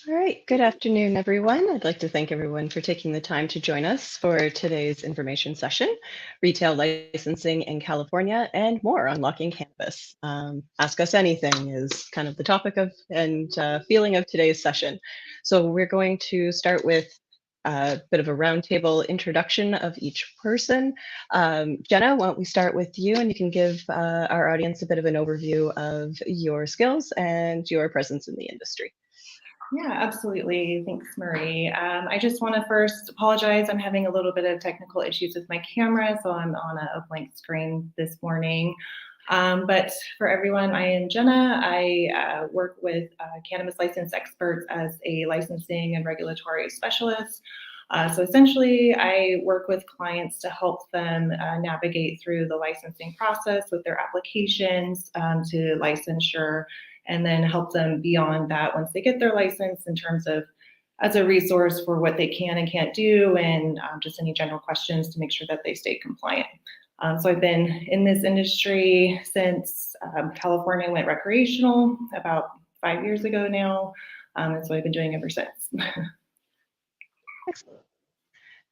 All right, good afternoon, everyone. I'd like to thank everyone for taking the time to join us for today's information session, Retail Licensing in California and more, Unlocking Cannabis. Ask Us Anything is kind of the topic of and feeling of today's session. So we're going to start with a bit of a roundtable introduction of each person. Jenna, why don't we start with you and you can give our audience a bit of an overview of your skills and your presence in the industry. Yeah, absolutely. Thanks, Marie. I just want to first apologize. I'm having a little bit of technical issues with my camera, so I'm on a blank screen this morning. But for everyone, I am Jenna. I work with cannabis license experts as a licensing and regulatory specialist. So essentially, I work with clients to help them navigate through the licensing process with their applications to licensure, and then help them beyond that once they get their license in terms of as a resource for what they can and can't do, and just any general questions to make sure that they stay compliant. So I've been in this industry since California went recreational about 5 years ago now, and so I've been doing ever since. Excellent.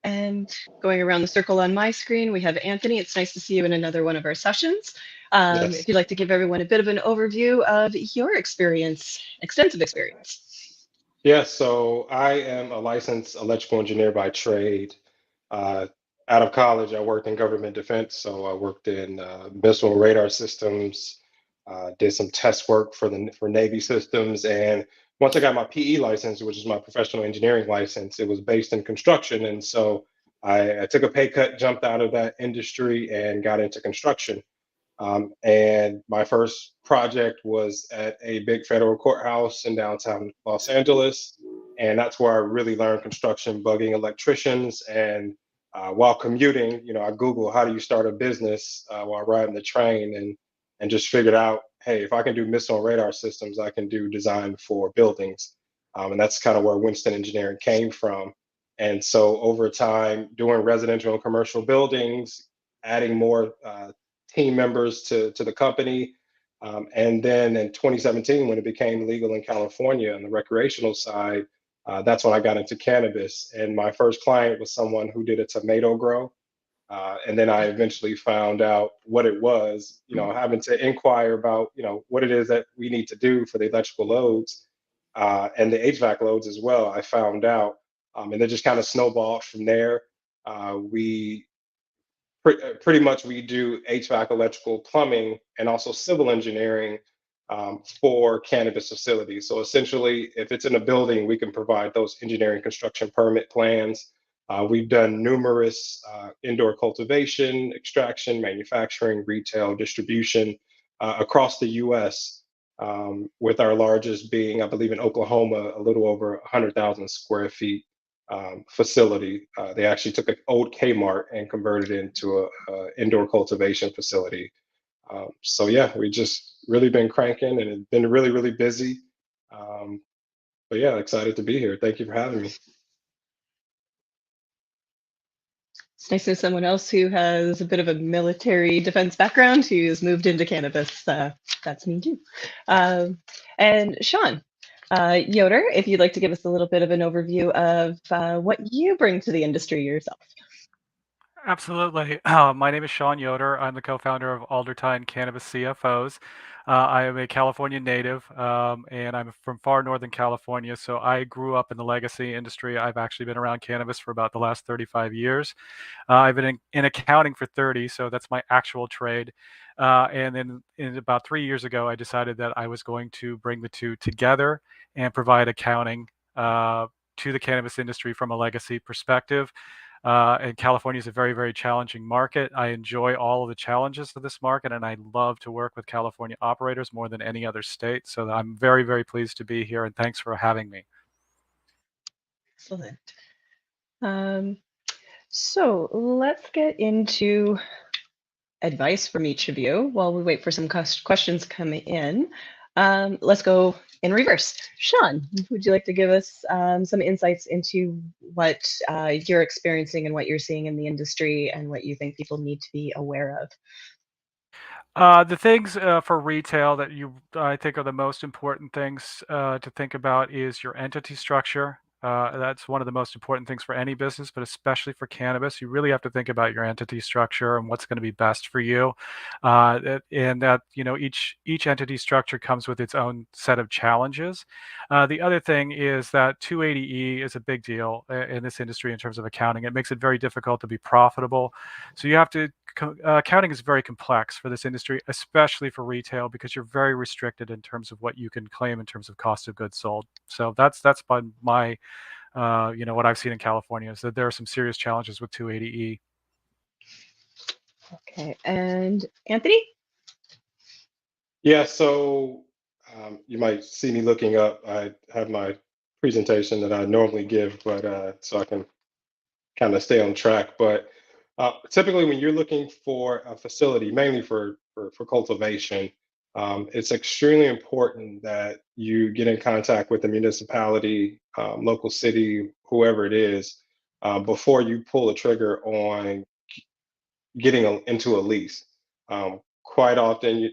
And going around the circle on my screen, we have Anthony. It's nice to see you in another one of our sessions. Yes. If you'd like to give everyone a bit of an overview of your experience, extensive experience. Yeah, so I am a licensed electrical engineer by trade. Uh, Out of college, I worked in government defense. So I worked in missile and radar systems, did some test work for Navy systems. And once I got my PE license, which is my professional engineering license, it was based in construction. And so I took a pay cut, jumped out of that industry, and got into construction. And my first project was at a big federal courthouse in downtown Los Angeles. And that's where I really learned construction, bugging electricians. And while commuting, I Google how do you start a business while riding the train, and just figured out, hey, if I can do missile and radar systems, I can do design for buildings. And that's kind of where Winston Engineering came from. And so over time, doing residential and commercial buildings, adding more team members to the company. And then in 2017, when it became legal in California on the recreational side, that's when I got into cannabis. And my first client was someone who did a tomato grow. And then I eventually found out what it was, having to inquire about, what it is that we need to do for the electrical loads and the HVAC loads as well. I found out, and then just kind of snowballed from there. We pretty much we do HVAC, electrical, plumbing, and also civil engineering for cannabis facilities. So essentially, if it's in a building, we can provide those engineering construction permit plans. We've done numerous indoor cultivation, extraction, manufacturing, retail, distribution across the U.S. With our largest being, I believe, in Oklahoma, a little over 100,000 square feet facility. They actually took an old Kmart and converted it into a indoor cultivation facility. So yeah, we just really been cranking and it's been really, really busy. But yeah, excited to be here. Thank you for having me. It's nice to know someone else who has a bit of a military defense background who's moved into cannabis. That's me too. And Sean, Yoder, if you'd like to give us a little bit of an overview of what you bring to the industry yourself. Absolutely. My name is Sean Yoder. I'm the co-founder of Aldertine Cannabis CFOs. I am a California native, and I'm from far northern California. So I grew up in the legacy industry. I've actually been around cannabis for about the last 35 years. I've been in accounting for 30, so that's my actual trade. And then about 3 years ago, I decided that I was going to bring the two together and provide accounting to the cannabis industry from a legacy perspective. And California is a very, very challenging market. I enjoy all of the challenges of this market, and I love to work with California operators more than any other state. So I'm very, very pleased to be here, and thanks for having me. Excellent. So let's get into advice from each of you while we wait for some questions coming in. Let's go in reverse. Sean, would you like to give us some insights into what you're experiencing and what you're seeing in the industry and what you think people need to be aware of? The things for retail that I think are the most important things to think about is your entity structure. That's one of the most important things for any business, but especially for cannabis. You really have to think about your entity structure and what's going to be best for you. And that each entity structure comes with its own set of challenges. The other thing is that 280E is a big deal in this industry in terms of accounting. It makes it very difficult to be profitable. So you have to accounting is very complex for this industry, especially for retail, because you're very restricted in terms of what you can claim in terms of cost of goods sold. So that's been my, what I've seen in California is that there are some serious challenges with 280E. Okay, and Anthony? Yeah, so you might see me looking up. I have my presentation that I normally give, but so I can kind of stay on track. But typically, when you're looking for a facility, mainly for cultivation, it's extremely important that you get in contact with the municipality, local city, whoever it is, before you pull a trigger on getting into a lease. Quite often,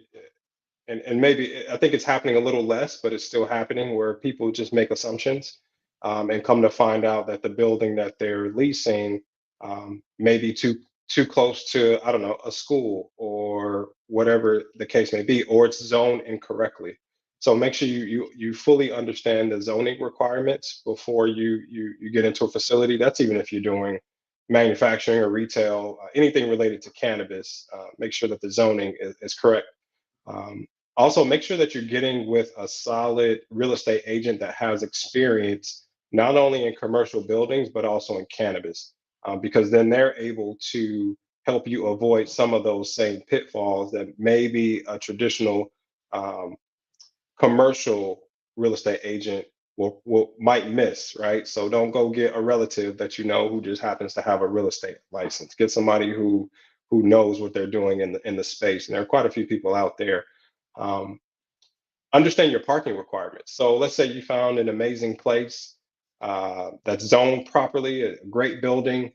and maybe I think it's happening a little less, but it's still happening where people just make assumptions and come to find out that the building that they're leasing may be too close to, I don't know, a school or whatever the case may be, or it's zoned incorrectly. So make sure you fully understand the zoning requirements before you get into a facility. That's even if you're doing manufacturing or retail, anything related to cannabis. Make sure that the zoning is correct. um, Also, make sure that you're getting with a solid real estate agent that has experience not only in commercial buildings but also in cannabis, because then they're able to help you avoid some of those same pitfalls that maybe a traditional um, commercial real estate agent will might miss, right? So don't go get a relative that you know who just happens to have a real estate license. Get somebody who knows what they're doing in the space. And there are quite a few people out there. Um, Understand your parking requirements. So let's say you found an amazing place that's zoned properly, a great building.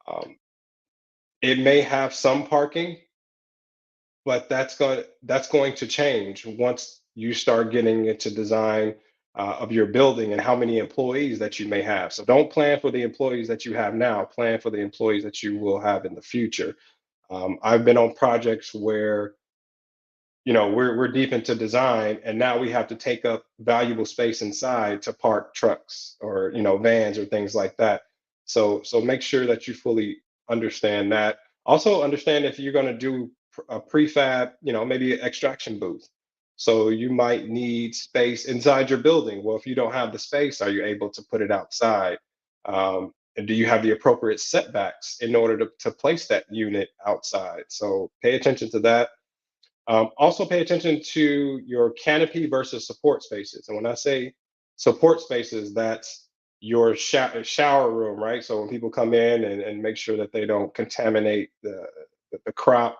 Um, it may have some parking, but that's going to change once you start getting into design of your building and how many employees that you may have. So don't plan for the employees that you have now. Plan for the employees that you will have in the future. I've been on projects where we're deep into design and now we have to take up valuable space inside to park trucks or vans or things like that. So make sure that you fully understand that. Also understand if you're going to do a prefab, maybe an extraction booth. So you might need space inside your building. Well, if you don't have the space, are you able to put it outside? And do you have the appropriate setbacks in order to place that unit outside? So pay attention to that. Also, pay attention to your canopy versus support spaces. And when I say support spaces, that's your shower room, right? So when people come in and make sure that they don't contaminate the crop,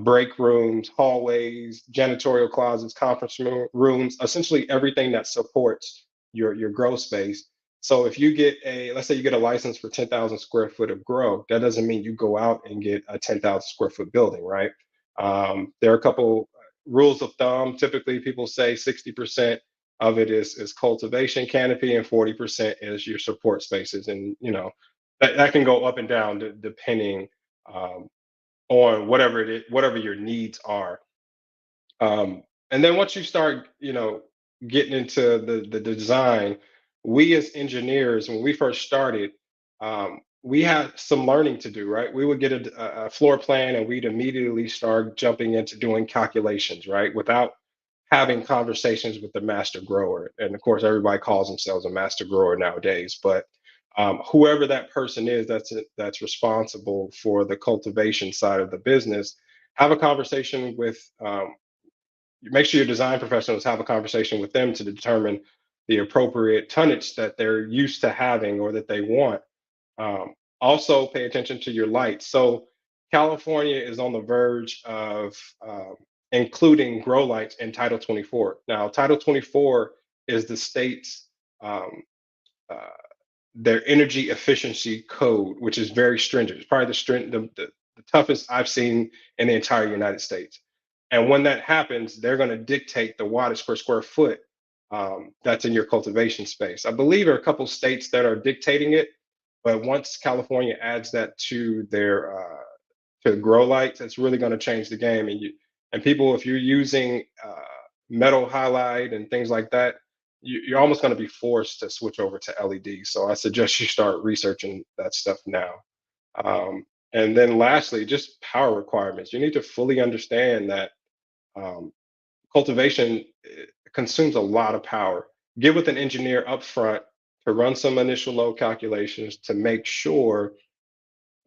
break rooms, hallways, janitorial closets, conference rooms, essentially everything that supports your grow space. So if you get let's say you get a license for 10,000 square foot of grow, that doesn't mean you go out and get a 10,000 square foot building, right? There are a couple rules of thumb. Typically, people say 60% of it is cultivation canopy and 40% is your support spaces. And, that can go up and down depending um, on whatever it is, whatever your needs are. And then once you start, getting into the design, we as engineers, when we first started, we had some learning to do, right? We would get a floor plan and we'd immediately start jumping into doing calculations, right? Without having conversations with the master grower. And of course, everybody calls themselves a master grower nowadays, but whoever that person is that's responsible for the cultivation side of the business, have a conversation with make sure your design professionals have a conversation with them to determine the appropriate tonnage that they're used to having or that they want. Also, pay attention to your lights. So, California is on the verge of including grow lights in Title 24. Now, Title 24 is the state's um, uh, their energy efficiency code, which is very stringent. It's probably the toughest I've seen in the entire United States. And when that happens, they're going to dictate the wattage per square foot that's in your cultivation space. I believe there are a couple states that are dictating it, but once California adds that to their to grow lights, it's really going to change the game. And people, if you're using metal halide and things like that, you're almost going to be forced to switch over to LED. So I suggest you start researching that stuff now. And then lastly, just power requirements. You need to fully understand that um, cultivation consumes a lot of power. Get with an engineer up front to run some initial load calculations to make sure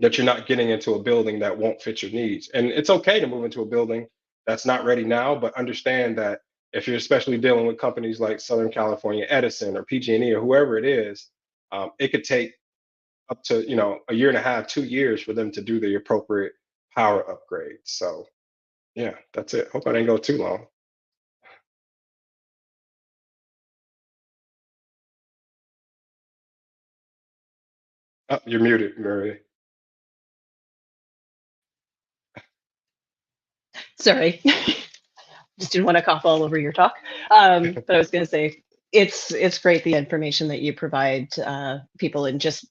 that you're not getting into a building that won't fit your needs. And it's okay to move into a building that's not ready now, but understand that if you're especially dealing with companies like Southern California Edison or PG&E or whoever it is, it could take up to a year and a half, 2 years for them to do the appropriate power upgrade. So yeah, that's it. Hope I didn't go too long. Oh, you're muted, Mary. Sorry. Just didn't want to cough all over your talk. But I was going to say, it's great the information that you provide people and just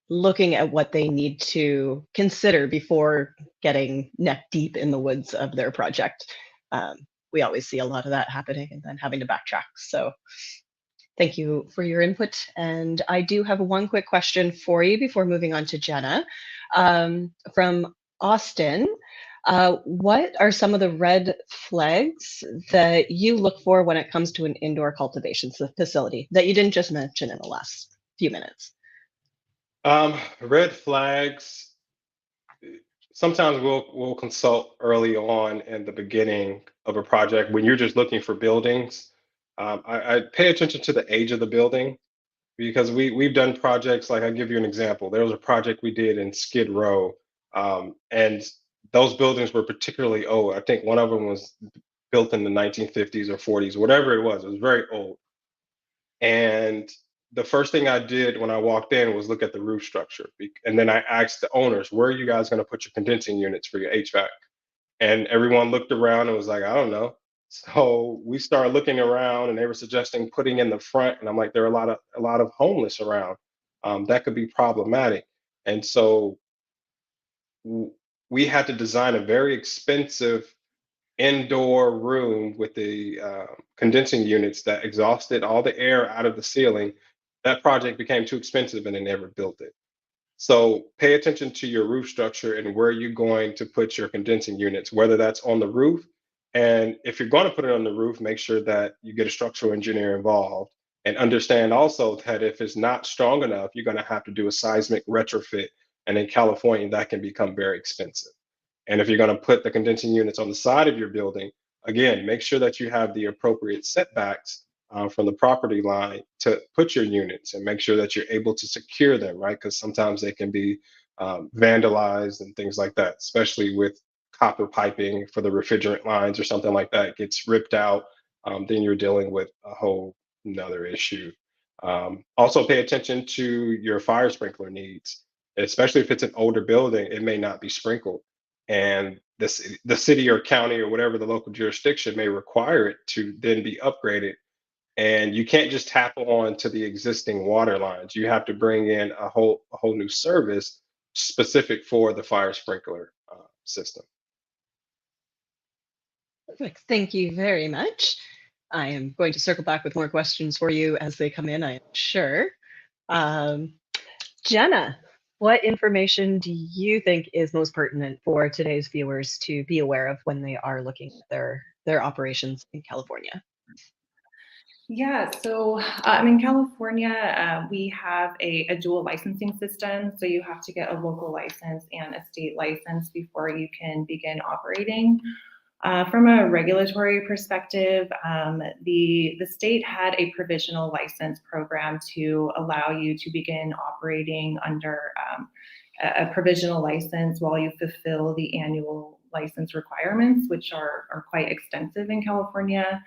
looking at what they need to consider before getting neck deep in the woods of their project. We always see a lot of that happening and then having to backtrack. So thank you for your input. And I do have one quick question for you before moving on to Jenna. From Austin, what are some of the red flags that you look for when it comes to an indoor cultivation facility that you didn't just mention in the last few minutes? Red flags. Sometimes we'll consult early on in the beginning of a project when you're just looking for buildings. I pay attention to the age of the building because we've done projects like I'll give you an example. There was a project we did in Skid Row, and those buildings were particularly old. I think one of them was built in the 1950s or 40s, whatever it was. It was very old. And the first thing I did when I walked in was look at the roof structure. And then I asked the owners, where are you guys going to put your condensing units for your HVAC? And everyone looked around and was like, I don't know. So we started looking around and they were suggesting putting in the front. And I'm like, there are a lot of homeless around. That could be problematic. And so we had to design a very expensive indoor room with the condensing units that exhausted all the air out of the ceiling. That project became too expensive and they never built it. So pay attention to your roof structure and where you're going to put your condensing units, whether that's on the roof. And if you're going to put it on the roof, make sure that you get a structural engineer involved and understand also that if it's not strong enough, you're going to have to do a seismic retrofit. And in California, that can become very expensive. And if you're going to put the condensing units on the side of your building, again, make sure that you have the appropriate setbacks from the property line to put your units and make sure that you're able to secure them, right? Because sometimes they can be vandalized and things like that, especially with copper piping for the refrigerant lines or something like that gets ripped out. Then you're dealing with a whole another issue. Also, pay attention to your fire sprinkler needs, especially if it's an older building, it may not be sprinkled and the city or county or whatever the local jurisdiction may require it to then be upgraded. And you can't just tap on to the existing water lines. You have to bring in a whole new service specific for the fire sprinkler system. Perfect. Thank you very much. I am going to circle back with more questions for you as they come in, I am sure. Um, Jenna, what information do you think is most pertinent for today's viewers to be aware of when they are looking at their operations in California? Yeah, so in California, we have a dual licensing system. So you have to get a local license and a state license before you can begin operating. From a regulatory perspective, the state had a provisional license program to allow you to begin operating under a provisional license while you fulfill the annual license requirements, which are quite extensive in California.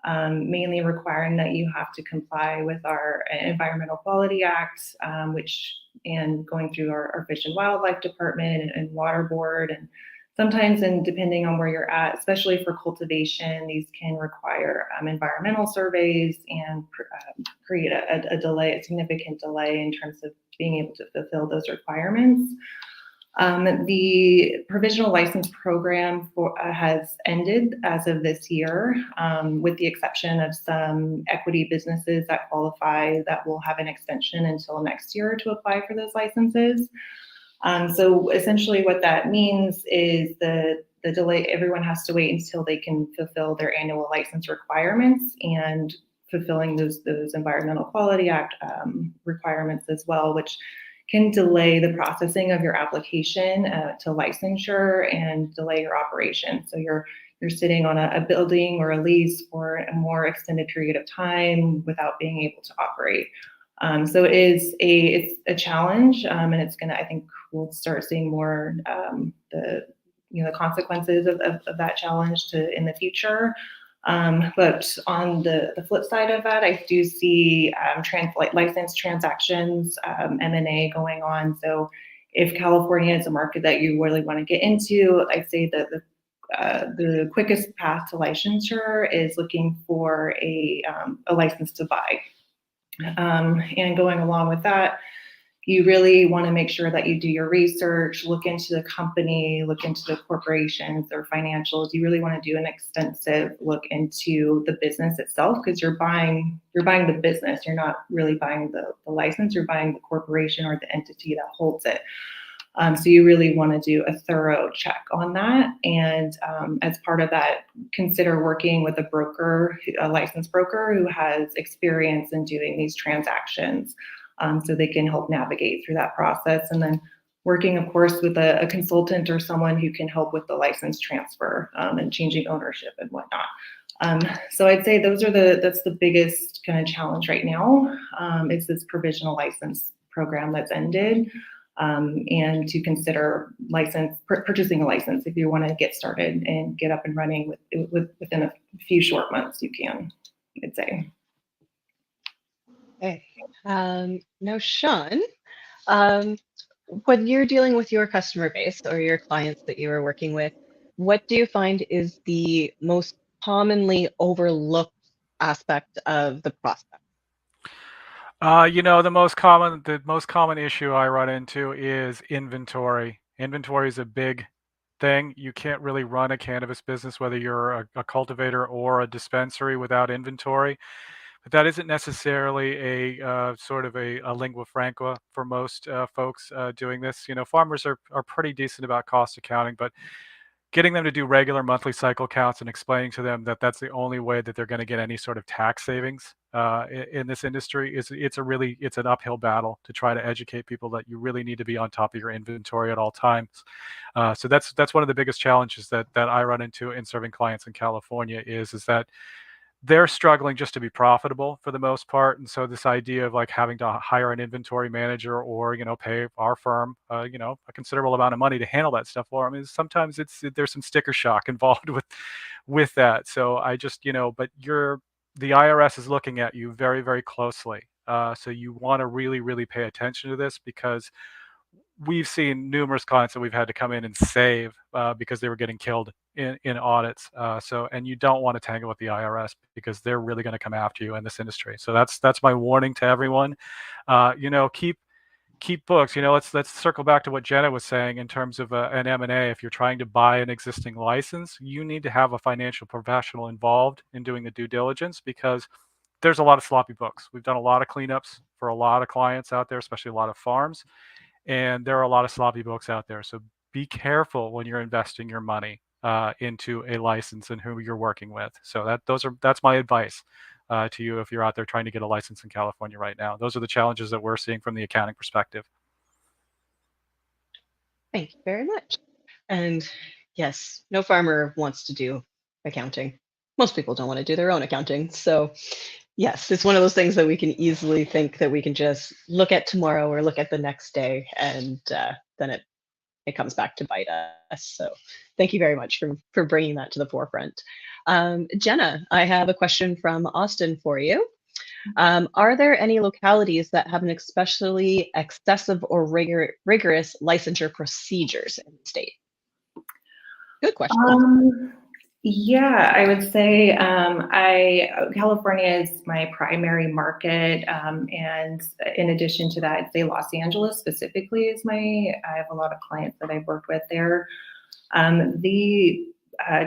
Mainly requiring that you have to comply with our Environmental Quality Act, and going through our Fish and Wildlife Department and Water Board and sometimes, and depending on where you're at, especially for cultivation, these can require environmental surveys and create a delay, a significant delay in terms of being able to fulfill those requirements. The provisional license program has ended as of this year, with the exception of some equity businesses that qualify that will have an extension until next year to apply for those licenses. So essentially what that means is the delay, everyone has to wait until they can fulfill their annual license requirements and fulfilling those Environmental Quality Act requirements as well, which can delay the processing of your application to licensure and delay your operation. So you're sitting on a building or a lease for a more extended period of time without being able to operate. So it's a challenge, and it's gonna, I think we'll start seeing more the consequences of that challenge in the future. But on the flip side of that, I do see license transactions, M&A going on. So if California is a market that you really want to get into, I'd say that the quickest path to licensure is looking for a license to buy. And going along with that, you really want to make sure that you do your research, look into the company, look into the corporations, their financials. You really want to do an extensive look into the business itself, because you're buying the business. You're not really buying the license. You're buying the corporation or the entity that holds it. So you really want to do a thorough check on that. And as part of that, consider working with a broker, a licensed broker who has experience in doing these transactions, so they can help navigate through that process. And then working, of course, with a consultant or someone who can help with the license transfer and changing ownership and whatnot. So I'd say that's the biggest kind of challenge right now, is this provisional license program that's ended. And to consider purchasing a license if you want to get started and get up and running within a few short months. You can, I'd say. Okay. Now, Sean, when you're dealing with your customer base or your clients that you are working with, what do you find is the most commonly overlooked aspect of the process? The most common issue I run into is inventory. Inventory is a big thing. You can't really run a cannabis business, whether you're a cultivator or a dispensary, without inventory. But that isn't necessarily a sort of a lingua franca for most folks doing this. Farmers are pretty decent about cost accounting, but getting them to do regular monthly cycle counts and explaining to them that that's the only way that they're going to get any sort of tax savings in this industry it's an uphill battle to try to educate people that you really need to be on top of your inventory at all times. So that's one of the biggest challenges that I run into in serving clients in California is that they're struggling just to be profitable for the most part. And so this idea of like having to hire an inventory manager or, pay our firm, a considerable amount of money to handle that stuff for them is sometimes there's some sticker shock involved with that. So I just, but the IRS is looking at you very, very closely. So you want to really, really pay attention to this, because we've seen numerous clients that we've had to come in and save because they were getting killed in audits. And you don't want to tangle with the IRS, because they're really going to come after you in this industry. So that's my warning to everyone. Keep books. Let's circle back to what Jenna was saying in terms of an M&A. If you're trying to buy an existing license, you need to have a financial professional involved in doing the due diligence, because there's a lot of sloppy books. We've done a lot of cleanups for a lot of clients out there, especially a lot of farms. And there are a lot of sloppy books out there. So be careful when you're investing your money into a license and who you're working with. So that's my advice to you if you're out there trying to get a license in California right now. Those are the challenges that we're seeing from the accounting perspective. Thank you very much. And yes, no farmer wants to do accounting. Most people don't want to do their own accounting. So yes, it's one of those things that we can easily think that we can just look at tomorrow or look at the next day, and then it comes back to bite us. So thank you very much for bringing that to the forefront. Jenna, I have a question from Austin for you. Are there any localities that have an especially excessive or rigorous licensure procedures in the state? Good question. Yeah, I would say California is my primary market, and in addition to that, I'd say Los Angeles specifically is I have a lot of clients that I've worked with there. The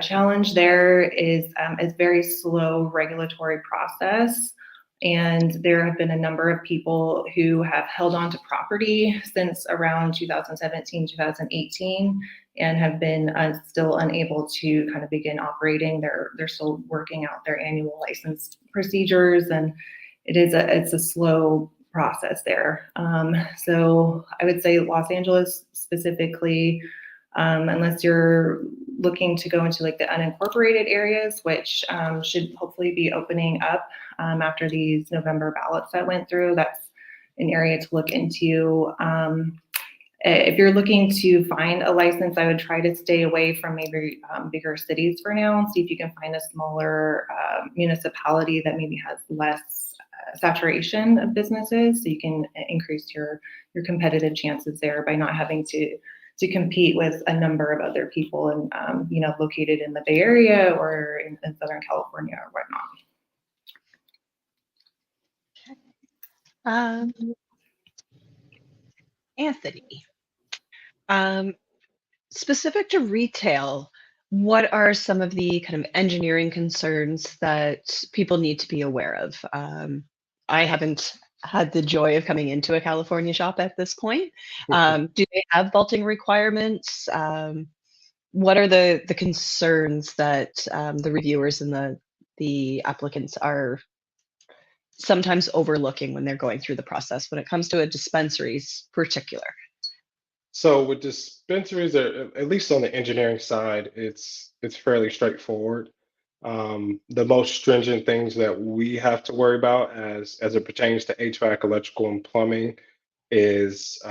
challenge there is very slow regulatory process. And there have been a number of people who have held on to property since around 2017, 2018, and have been still unable to kind of begin operating. They're still working out their annual license procedures, and it's a slow process there. So I would say Los Angeles specifically, unless you're looking to go into like the unincorporated areas, which should hopefully be opening up after these November ballots that went through. That's an area to look into. If you're looking to find a license, I would try to stay away from maybe bigger cities for now and see if you can find a smaller municipality that maybe has less saturation of businesses, so you can increase your competitive chances there by not having to compete with a number of other people and located in the Bay Area or in Southern California or whatnot. Anthony, specific to retail, what are some of the kind of engineering concerns that people need to be aware of? I haven't had the joy of coming into a California shop at this point. Do they have vaulting requirements? What are the concerns that the reviewers and the applicants are sometimes overlooking when they're going through the process when it comes to a dispensaries particular? So with dispensaries, at least on the engineering side, it's fairly straightforward. The most stringent things that we have to worry about as it pertains to HVAC, electrical, and plumbing is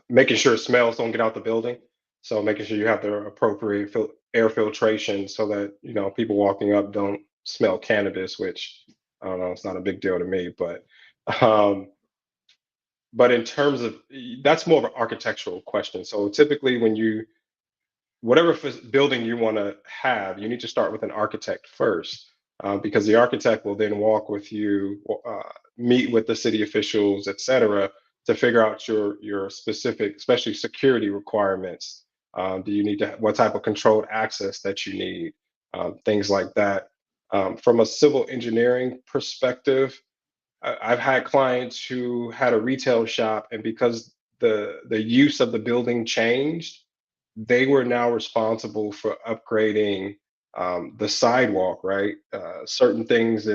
making sure smells don't get out the building. So making sure you have the appropriate air filtration so that people walking up don't smell cannabis, which I don't know, it's not a big deal to me, um, but in terms of that's more of an architectural question. So typically, whatever building you want to have, you need to start with an architect first, because the architect will then walk with you, meet with the city officials, et cetera, to figure out your specific, especially security requirements. Do you need what type of controlled access that you need, things like that. From a civil engineering perspective, I've had clients who had a retail shop, and because the use of the building changed, they were now responsible for upgrading the sidewalk, right? Certain things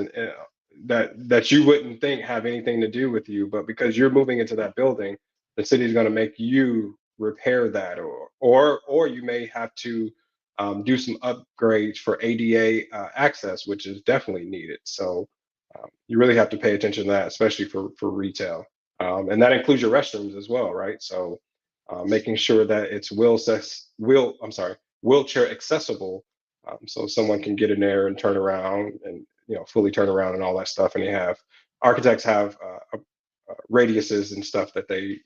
that you wouldn't think have anything to do with you, but because you're moving into that building, the city's going to make you repair that, or you may have to do some upgrades for ADA access, which is definitely needed. So you really have to pay attention to that, especially for retail, and that includes your restrooms as well, right? So making sure that it's wheelchair accessible, so someone can get in there and turn around and fully turn around and all that stuff. And architects have radiuses and stuff that they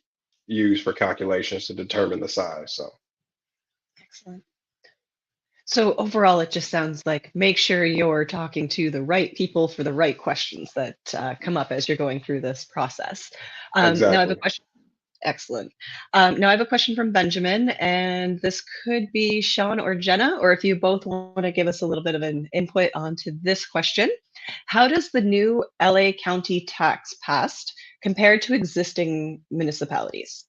use for calculations to determine the size. So Excellent. So overall, it just sounds like make sure you're talking to the right people for the right questions that come up as you're going through this process. Now I have exactly. a question. Excellent. Now I have a question from Benjamin, and this could be Sean or Jenna, or if you both want to give us a little bit of an input onto this question. How does the new LA County tax passed compare to existing municipalities?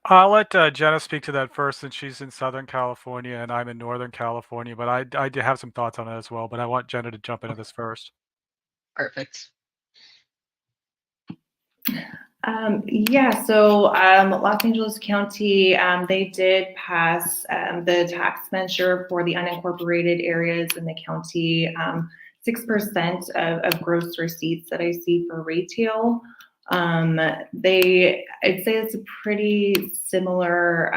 I'll let Jenna speak to that first, since she's in Southern California and I'm in Northern California, but I do have some thoughts on it as well, but I want Jenna to jump into this first. Perfect. So Los Angeles County, they did pass the tax measure for the unincorporated areas in the county, 6% of gross receipts that I see for retail. I'd say it's a pretty similar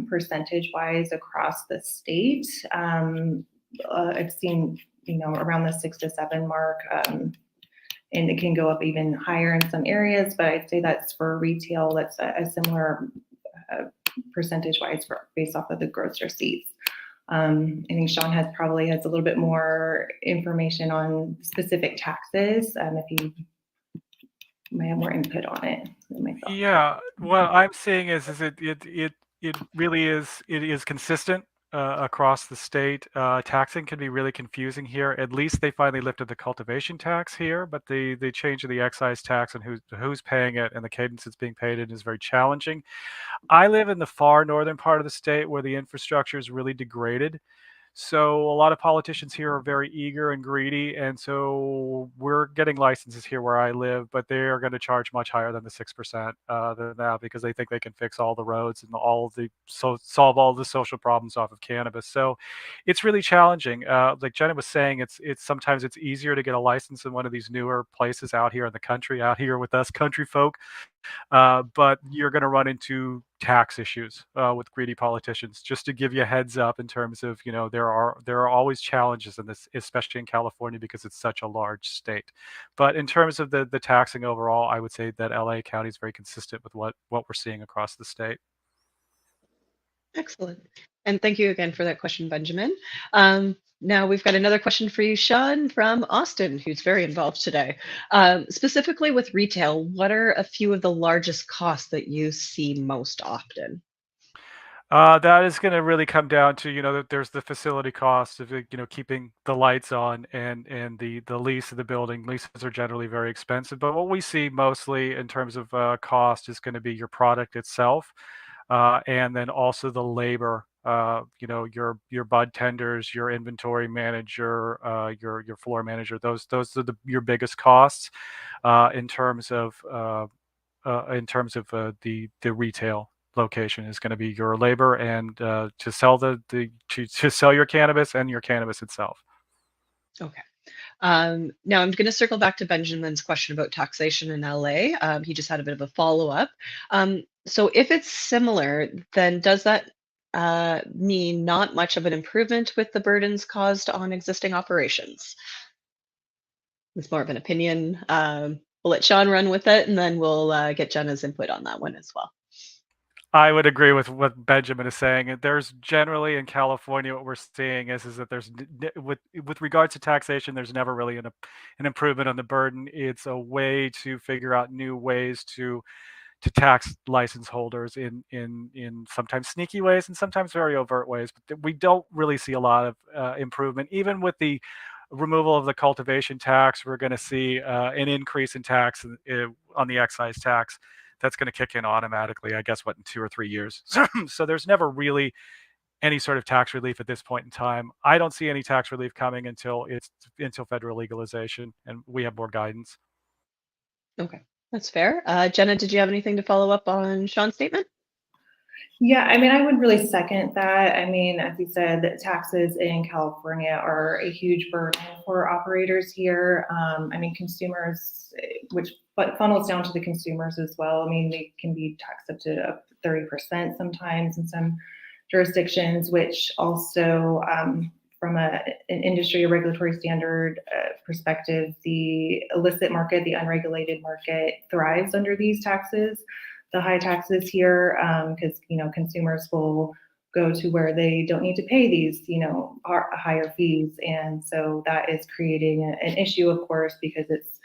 percentage-wise across the state. I've seen, around the 6 to 7 mark and it can go up even higher in some areas, but I'd say that's for retail, that's a similar percentage-wise based off of the gross receipts. I think Sean probably has a little bit more information on specific taxes, if you might have more input on it than myself. Yeah, what I'm seeing is it really is consistent across the state. Taxing can be really confusing here. At least they finally lifted the cultivation tax here, but the change of the excise tax and who's paying it and the cadence it's being paid in is very challenging. I live in the far northern part of the state where the infrastructure is really degraded. So a lot of politicians here are very eager and greedy, and so we're getting licenses here where I live, but they are going to charge much higher than the 6% than that because they think they can fix all the roads and all of the solve all the social problems off of cannabis. So it's really challenging. Like Jenna was saying, it's sometimes it's easier to get a license in one of these newer places out here in the country, out here with us country folk. But you're going to run into tax issues with greedy politicians. Just to give you a heads up, in terms of there are always challenges in this, especially in California because it's such a large state. But in terms of the taxing overall, I would say that LA County is very consistent with what we're seeing across the state. Excellent. And thank you again for that question, Benjamin. Now we've got another question for you, Sean, from Austin, who's very involved today. Specifically with retail, what are a few of the largest costs that you see most often? That is going to really come down to, that there's the facility cost of, keeping the lights on and the lease of the building. Leases are generally very expensive, but what we see mostly in terms of cost is going to be your product itself, and then also the labor. Your bud tenders, your inventory manager, your floor manager. Those are your biggest costs in terms of the retail location is going to be your labor and to sell to sell your cannabis and your cannabis itself. Okay. Now I'm going to circle back to Benjamin's question about taxation in LA. He just had a bit of a follow-up. So if it's similar, then does that mean not much of an improvement with the burdens caused on existing operations? It's more of an opinion. We'll let Sean run with it, and then we'll get Jenna's input on that one as well. I would agree with what Benjamin is saying. There's generally in California what we're seeing is that there's with regards to taxation, there's never really an improvement on the burden. It's a way to figure out new ways to tax license holders in sometimes sneaky ways and sometimes very overt ways. But we don't really see a lot of improvement. Even with the removal of the cultivation tax, we're going to see an increase in tax on the excise tax. That's going to kick in automatically, I guess, in 2 or 3 years. So there's never really any sort of tax relief at this point in time. I don't see any tax relief coming until federal legalization and we have more guidance. Okay, that's fair. Jenna, did you have anything to follow up on Sean's statement? Yeah, I mean, I would really second that. I mean, as you said, that taxes in California are a huge burden for operators here. I mean, consumers, but funnels down to the consumers as well. I mean, they can be taxed up to 30% sometimes in some jurisdictions, which also, from an industry or regulatory standard perspective, the illicit market, the unregulated market thrives under these taxes. The high taxes here, because consumers will go to where they don't need to pay these higher fees, and so that is creating an issue, of course, because it's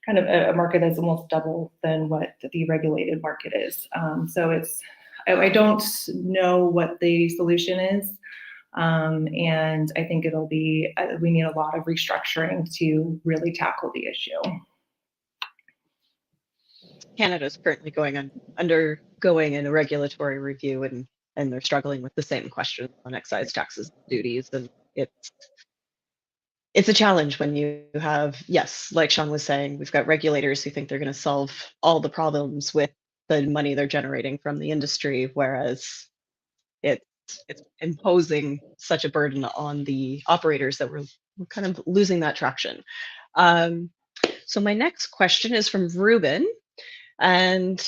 kind of a market that's almost double than what the regulated market is. So I don't know what the solution is, and I think it'll be we need a lot of restructuring to really tackle the issue. Canada is currently undergoing a regulatory review, and they're struggling with the same questions on excise taxes and duties, and it's a challenge when you have, yes, like Sean was saying, we've got regulators who think they're going to solve all the problems with the money they're generating from the industry, whereas it's imposing such a burden on the operators that we're kind of losing that traction. So my next question is from Ruben. And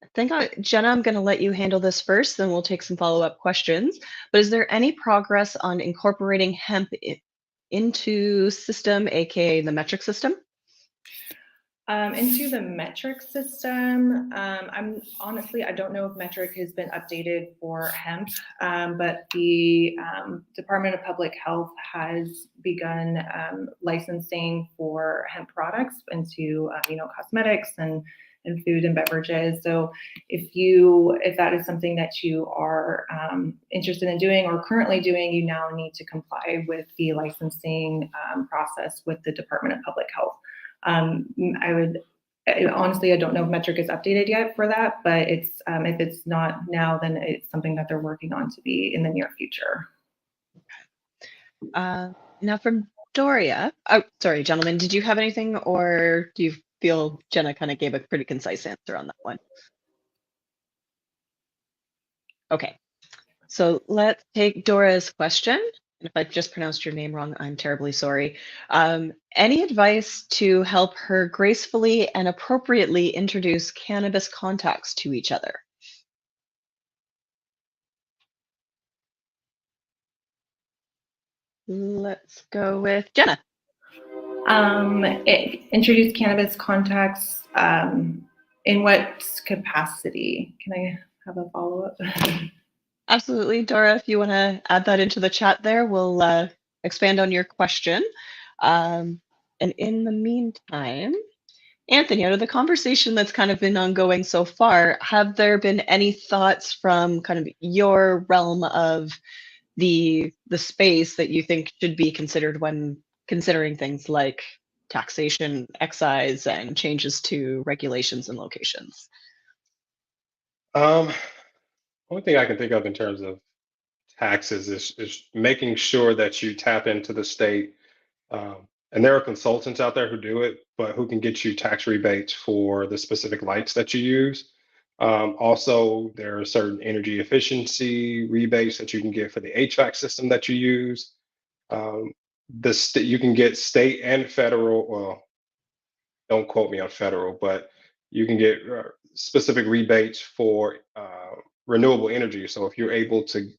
I think, Jenna, I'm going to let you handle this first, then we'll take some follow-up questions. But is there any progress on incorporating hemp into system, aka the metric system? Into the metric system, I don't know if metric has been updated for hemp, but the Department of Public Health has begun licensing for hemp products into, cosmetics and food and beverages. So if that is something that you are interested in doing or currently doing, you now need to comply with the licensing process with the Department of Public Health. Honestly, I don't know if metric is updated yet for that, but it's if it's not now, then it's something that they're working on to be in the near future. Now from Doria. Oh, sorry, gentlemen, did you have anything, or do you feel Jenna kind of gave a pretty concise answer on that one? Okay, so let's take Dora's question. And if I just pronounced your name wrong, I'm terribly sorry. Any advice to help her gracefully and appropriately introduce cannabis contacts to each other? Let's go with Jenna. Introduce cannabis contacts in what capacity? Can I have a follow-up? Absolutely. Dora, if you want to add that into the chat there, we'll expand on your question. And in the meantime, Anthony, out of the conversation that's kind of been ongoing so far, have there been any thoughts from kind of your realm of the space that you think should be considered when considering things like taxation, excise, and changes to regulations and locations? One thing I can think of in terms of taxes is making sure that you tap into the state. And there are consultants out there who do it, but who can get you tax rebates for the specific lights that you use. Also, there are certain energy efficiency rebates that you can get for the HVAC system that you use. You can get state and federal, well, don't quote me on federal, but you can get specific rebates for renewable energy. So if you're able to,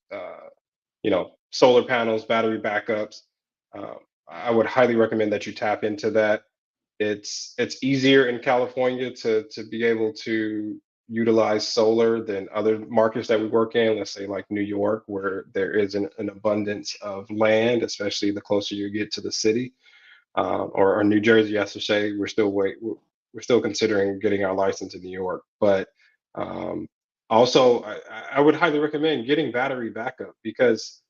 solar panels, battery backups, uh, I would highly recommend that you tap into that. It's easier in California to be able to utilize solar than other markets that we work in. Let's say like New York, where there is an abundance of land, especially the closer you get to the city. Or New Jersey, I should say. We're still considering getting our license in New York, but also I would highly recommend getting battery backup because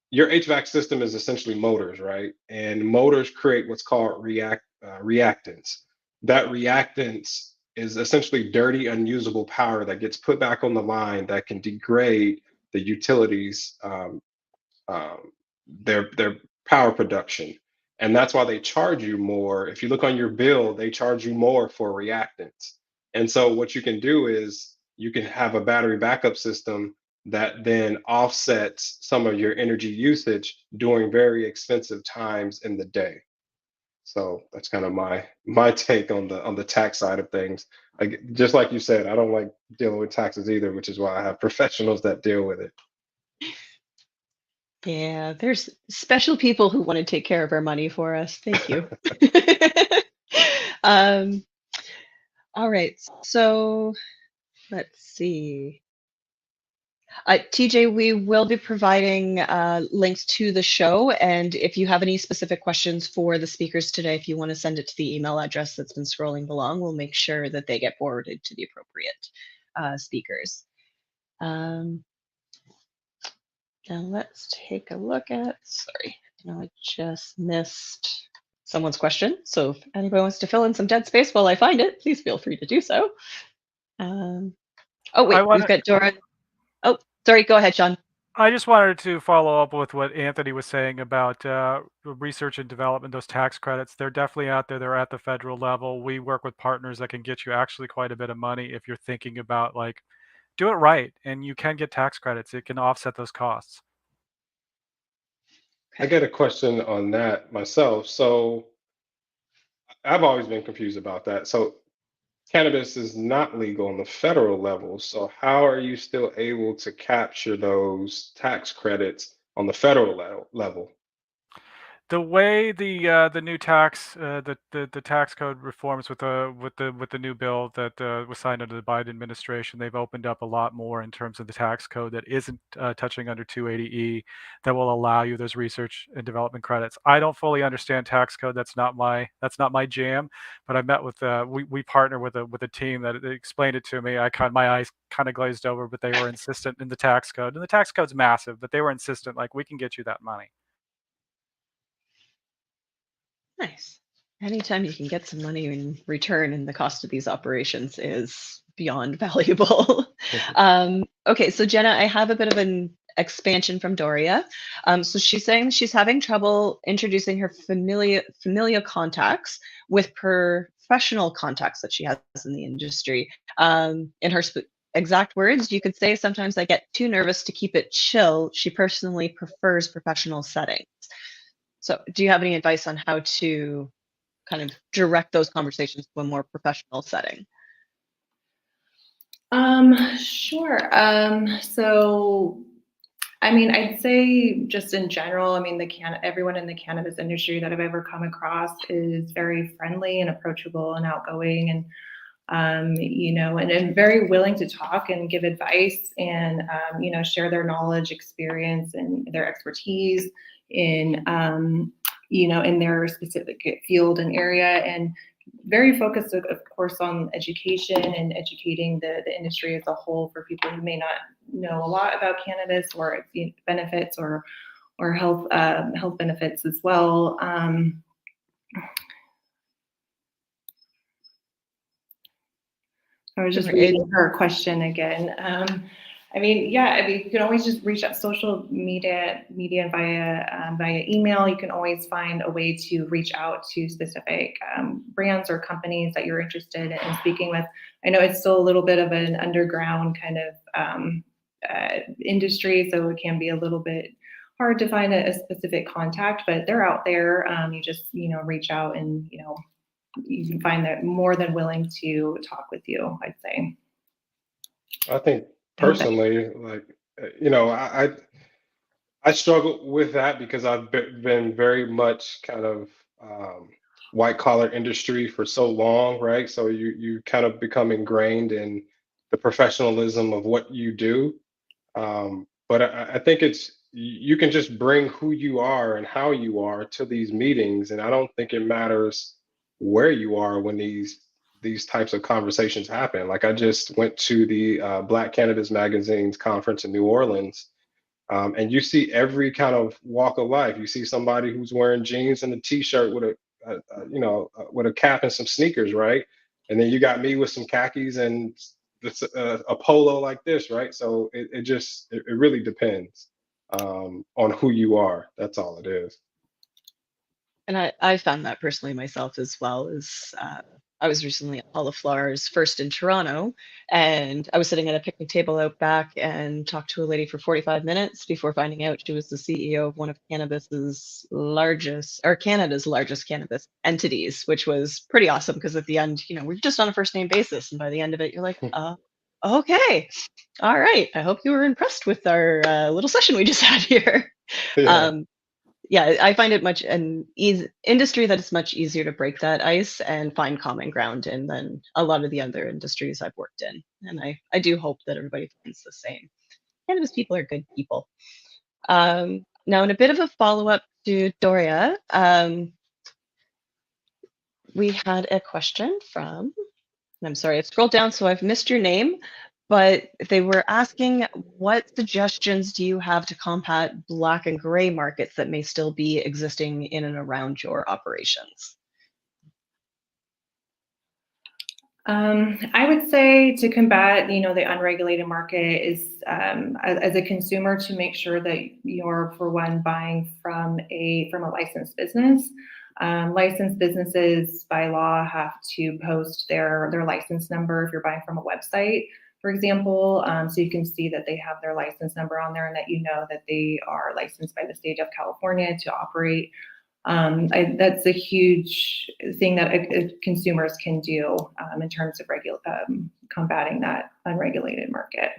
your HVAC system is essentially motors, right? And motors create what's called reactants. That reactants is essentially dirty, unusable power that gets put back on the line that can degrade the utilities, um, their power production. And that's why they charge you more. If you look on your bill, they charge you more for reactants. And so what you can do is you can have a battery backup system that then offsets some of your energy usage during very expensive times in the day. So that's kind of my take on the tax side of things. Like, just like you said, I don't like dealing with taxes either, which is why I have professionals that deal with it. Yeah, there's special people who want to take care of our money for us. Thank you. um, all right, so let's see. TJ, we will be providing links to the show. And if you have any specific questions for the speakers today, if you want to send it to the email address that's been scrolling along, we'll make sure that they get forwarded to the appropriate speakers. Now let's take a look at, sorry, I just missed someone's question. So if anybody wants to fill in some dead space while I find it, please feel free to do so. Oh, wait, we've got Dora. Oh, sorry, go ahead, Sean. I just wanted to follow up with what Anthony was saying about research and development, those tax credits. They're definitely out there. They're at the federal level. We work with partners that can get you actually quite a bit of money if you're thinking about like, do it right, and you can get tax credits. It can offset those costs. I get a question on that myself. So I've always been confused about that. So cannabis is not legal on the federal level. So how are you still able to capture those tax credits on the federal level? The way the new tax the tax code reforms with the new bill that was signed under the Biden administration, they've opened up a lot more in terms of the tax code that isn't touching under 280E, that will allow you those research and development credits. I don't fully understand tax code. That's not my jam. But I met with we partner with a team that explained it to me. My eyes kind of glazed over, but they were insistent in the tax code, and the tax code's massive, but they were insistent, like, we can get you that money. Nice. Anytime you can get some money in return, and the cost of these operations is beyond valuable. Okay, so Jenna, I have a bit of an expansion from Doria. So she's saying she's having trouble introducing her familial contacts with professional contacts that she has in the industry. In her exact words, you could say, sometimes I get too nervous to keep it chill. She personally prefers professional settings. So do you have any advice on how to kind of direct those conversations to a more professional setting? Sure. So, I mean, I'd say just in general, I mean, everyone in the cannabis industry that I've ever come across is very friendly and approachable and outgoing, and and very willing to talk and give advice, and share their knowledge, experience, and their expertise in in their specific field and area, and very focused, of course, on education and educating the industry as a whole for people who may not know a lot about cannabis or its benefits or health benefits as well. I was just reading her question again. I mean, you can always just reach out social media via email. You can always find a way to reach out to specific brands or companies that you're interested in speaking with. I know it's still a little bit of an underground kind of industry, so it can be a little bit hard to find a specific contact, but they're out there. You just reach out, and you can find that more than willing to talk with you, I'd say. I think personally, like, I struggle with that because I've been very much kind of white collar industry for so long, right? So you kind of become ingrained in the professionalism of what you do. But I think you can just bring who you are and how you are to these meetings, and I don't think it matters where you are when these types of conversations happen. Like, I just went to the Black Cannabis Magazine's conference in New Orleans, and you see every kind of walk of life. You see somebody who's wearing jeans and a t-shirt with with a cap and some sneakers, right? And then you got me with some khakis and a polo like this, right? So it really depends on who you are. That's all it is. And I found that personally myself as well. As I was recently at Hall of Flowers first in Toronto, and I was sitting at a picnic table out back and talked to a lady for 45 minutes before finding out she was the CEO of one of Canada's largest cannabis entities, which was pretty awesome, because at the end, we're just on a first name basis, and by the end of it, you're like, okay, all right. I hope you were impressed with our little session we just had here. Yeah. Yeah, I find it an industry that it's much easier to break that ice and find common ground in than a lot of the other industries I've worked in. And I do hope that everybody finds the same. Cannabis people are good people. Now, in a bit of a follow-up to Doria, we had a question from, I'm sorry, I scrolled down, so I've missed your name, but they were asking, what suggestions do you have to combat black and gray markets that may still be existing in and around your operations? I would say to combat, the unregulated market is, as a consumer, to make sure that you're, for one, buying from a licensed business. Licensed businesses by law have to post their license number if you're buying from a website, for example, so you can see that they have their license number on there, and that that they are licensed by the state of California to operate. That's a huge thing that consumers can do in terms of combating that unregulated market.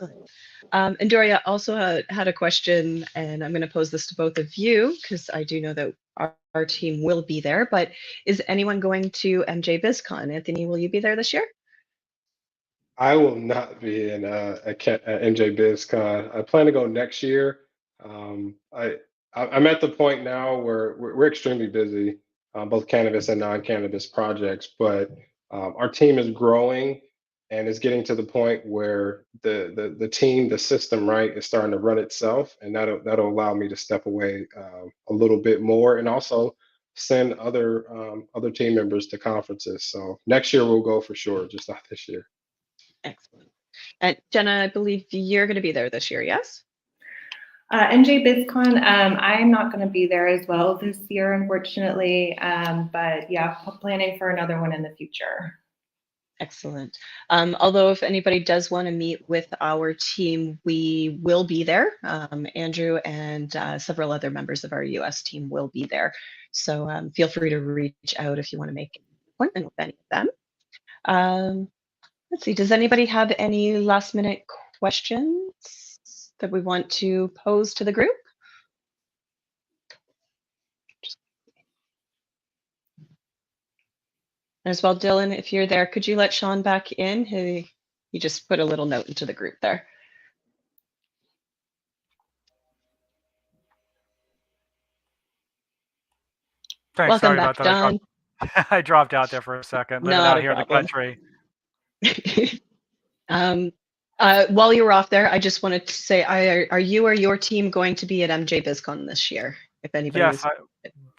Excellent. And Doria also had a question, and I'm going to pose this to both of you because I do know that our team will be there. But is anyone going to MJ BizCon? Anthony, will you be there this year? I will not be in at MJ BizCon. I plan to go next year. I'm at the point now where we're extremely busy, both cannabis and non-cannabis projects, but our team is growing and is getting to the point where the team, the system, right, is starting to run itself, and that'll allow me to step away a little bit more, and also send other team members to conferences. So next year we'll go for sure, just not this year. Excellent. And Jenna, I believe you're going to be there this year, yes? MJ BizCon, I'm not going to be there as well this year, unfortunately, but yeah, planning for another one in the future. Excellent. Although if anybody does want to meet with our team, we will be there. Andrew and several other members of our US team will be there. So feel free to reach out if you want to make an appointment with any of them. Let's see, does anybody have any last minute questions that we want to pose to the group? As well, Dylan, if you're there, could you let Sean back in? He just put a little note into the group there. Thanks. Welcome Sorry back, about that. Don. I dropped out there for a second. Living Not out a here problem. in the country. While you were off there, I just wanted to say, are you or your team going to be at MJ BizCon this year? If anybody Yes, is.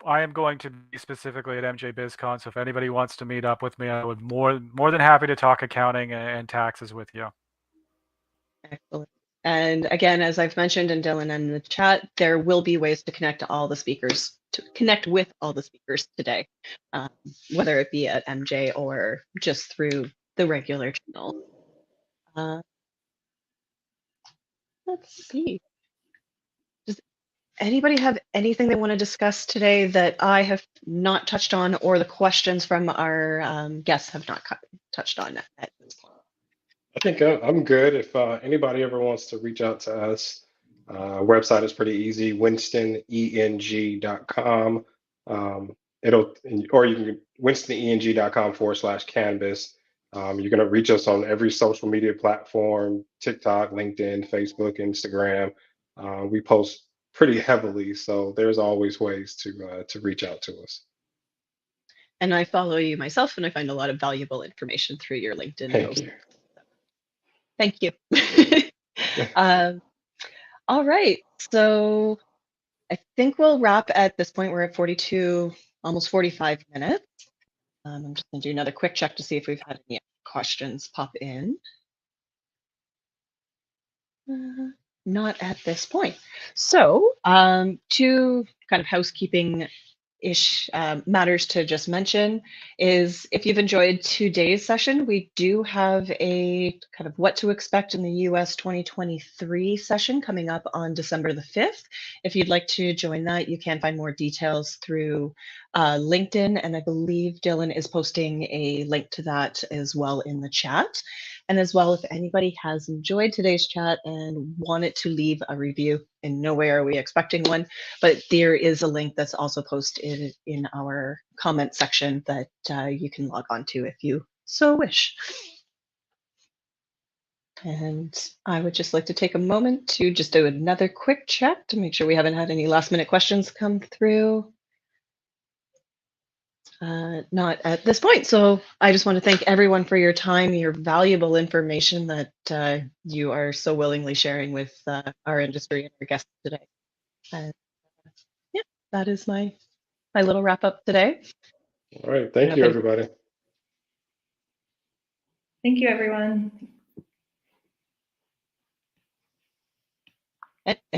I am going to be specifically at MJ BizCon. So if anybody wants to meet up with me, I would more than happy to talk accounting and taxes with you. Excellent. And again, as I've mentioned, and Dylan in the chat, there will be ways to connect with all the speakers today, whether it be at MJ or just through the regular channel. Let's see. Does anybody have anything they want to discuss today that I have not touched on, or the questions from our guests have not touched on at this point? I think I'm good. If anybody ever wants to reach out to us, website is pretty easy, winstoneng.com. Or you can winstoneng.com/cannabis. You're going to reach us on every social media platform, TikTok, LinkedIn, Facebook, Instagram. We post pretty heavily, so there's always ways to reach out to us. And I follow you myself, and I find a lot of valuable information through your LinkedIn posts. Thank you. All right, so I think we'll wrap at this point. We're at 42, almost 45 minutes. I'm just going to do another quick check to see if we've had any questions pop in. Not at this point. So two kind of housekeeping ish matters to just mention is, if you've enjoyed today's session, we do have a kind of what to expect in the US 2023 session coming up on December the 5th. If you'd like to join that, you can find more details through LinkedIn, and I believe Dylan is posting a link to that as well in the chat. And as well, if anybody has enjoyed today's chat and wanted to leave a review, in no way are we expecting one, but there is a link that's also posted in our comment section that you can log on to if you so wish. And I would just like to take a moment to just do another quick check to make sure we haven't had any last minute questions come through. Not at this point. So I just want to thank everyone for your time, your valuable information that you are so willingly sharing with our industry and our guests today. Yeah, that is my little wrap up today. All right. Thank you, everybody. Thank you, everyone.